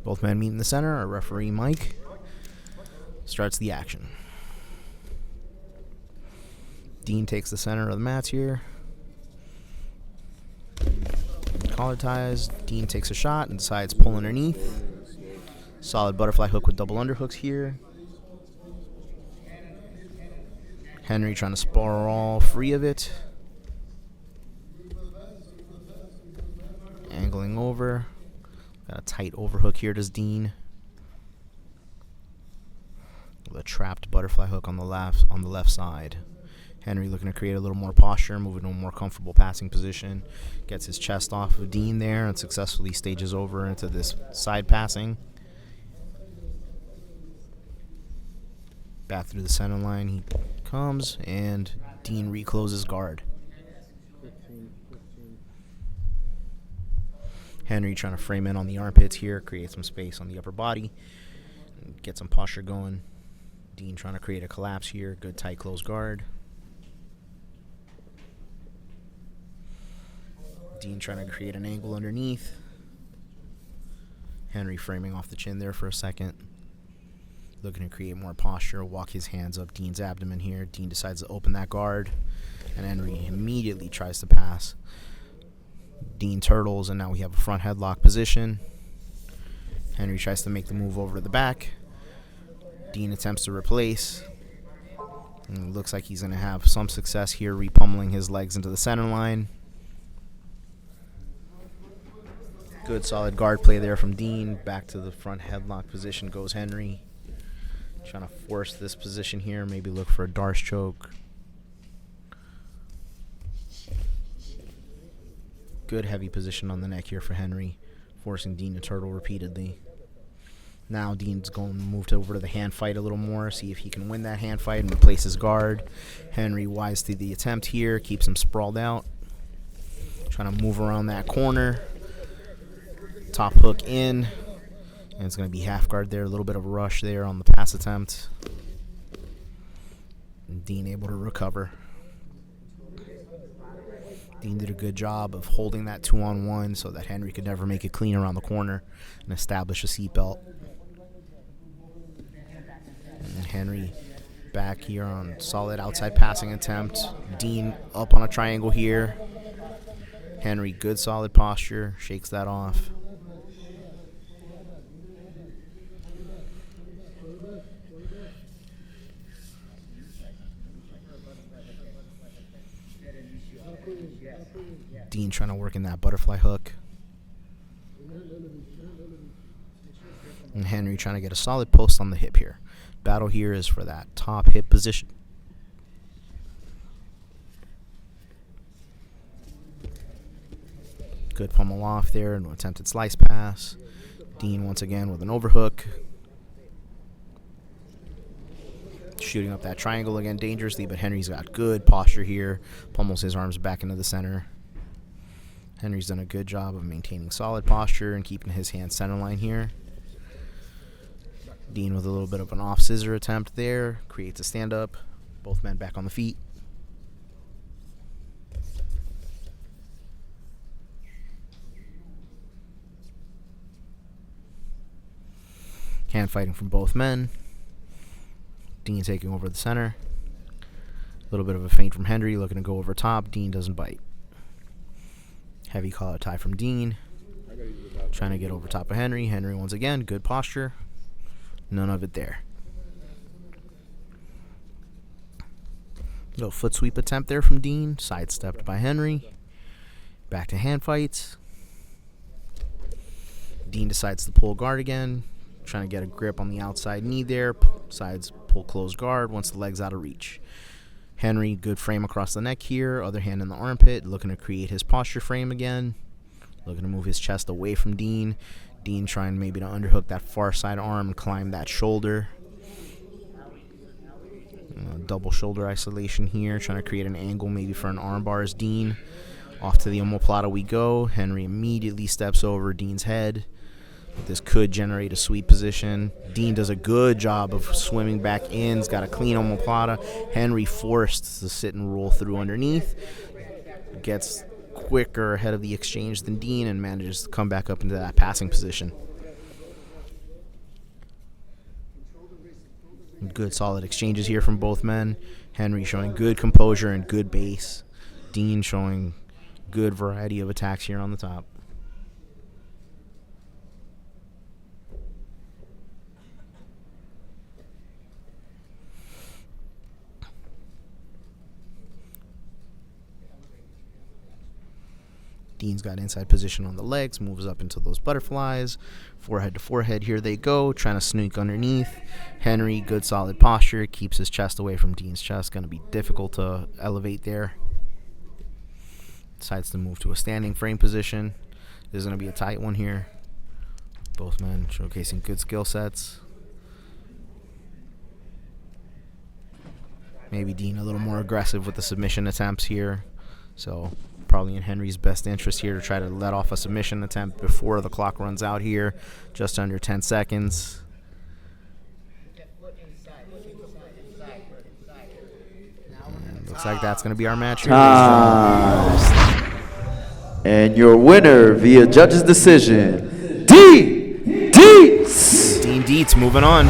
Both men meet in the center. Our referee, Mike, starts the action. Dean takes the center of the mats here. Collar ties. Dean takes a shot and decides to pull underneath. Solid butterfly hook with double underhooks here. Henry trying to sprawl free of it. Angling over. Got a tight overhook here, does Dean. With a trapped butterfly hook on the left side. Henry looking to create a little more posture, moving to a more comfortable passing position. Gets his chest off of Dean there and successfully stages over into this side passing. Back through the center line he comes, and Dean recloses guard. Henry trying to frame in on the armpits here, create some space on the upper body, and get some posture going. Dean trying to create a collapse here, good tight close guard. Dean trying to create an angle underneath. Henry framing off the chin there for a second. Looking to create more posture, walk his hands up Dean's abdomen here. Dean decides to open that guard, and Henry immediately tries to pass. Dean turtles, and now we have a front headlock position. Henry tries to make the move over to the back. Dean attempts to replace. And it looks like he's going to have some success here, repummeling his legs into the center line. Good solid guard play there from Dean. Back to the front headlock position goes Henry. Trying to force this position here, maybe look for a Darce choke. Good heavy position on the neck here for Henry, forcing Dean to turtle repeatedly. Now Dean's going to move over to the hand fight a little more, see if he can win that hand fight and replace his guard. Henry wise to the attempt here, keeps him sprawled out. Trying to move around that corner. Top hook in. And it's going to be half guard there. A little bit of a rush there on the pass attempt. And Dean able to recover. Dean did a good job of holding that 2-on-1 so that Henry could never make it clean around the corner and establish a seatbelt. And Henry back here on solid outside passing attempt. Dean up on a triangle here. Henry, good solid posture. Shakes that off. Dean trying to work in that butterfly hook. And Henry trying to get a solid post on the hip here. Battle here is for that top hip position. Good pummel off there, an attempted slice pass. Dean once again with an overhook. Shooting up that triangle again dangerously, but Henry's got good posture here. Pummels his arms back into the center. Henry's done a good job of maintaining solid posture and keeping his hands center line here. Dean with a little bit of an off scissor attempt there. Creates a stand up. Both men back on the feet. Hand fighting from both men. Dean taking over the center. A little bit of a feint from Henry, looking to go over top. Dean doesn't bite. Heavy collar tie from Dean. Trying to get over top of Henry. Henry once again, good posture. None of it there. Little foot sweep attempt there from Dean. Sidestepped by Henry. Back to hand fights. Dean decides to pull guard again. Trying to get a grip on the outside knee there. Sides pull close guard once the leg's out of reach. Henry, good frame across the neck here. Other hand in the armpit. Looking to create his posture frame again. Looking to move his chest away from Dean. Dean trying maybe to underhook that far side arm and climb that shoulder. Double shoulder isolation here. Trying to create an angle maybe for an arm bar as Dean. Off to the omoplata we go. Henry immediately steps over Dean's head. This could generate a sweep position. Dean does a good job of swimming back in. He's got a clean omoplata. Henry forced to sit and roll through underneath. Gets quicker ahead of the exchange than Dean and manages to come back up into that passing position. Good solid exchanges here from both men. Henry showing good composure and good base. Dean showing good variety of attacks here on the top. Dean's got inside position on the legs, moves up into those butterflies. Forehead to forehead, here they go, trying to sneak underneath. Henry, good solid posture, keeps his chest away from Dean's chest. Going to be difficult to elevate there. Decides to move to a standing frame position. This is going to be a tight one here. Both men showcasing good skill sets. Maybe Dean a little more aggressive with the submission attempts here. So probably in Henry's best interest here to try to let off a submission attempt before the clock runs out here. Just under 10 seconds. And looks like that's going to be our match here. And your winner via judge's decision, DIETZ. Dean DIETZ moving on.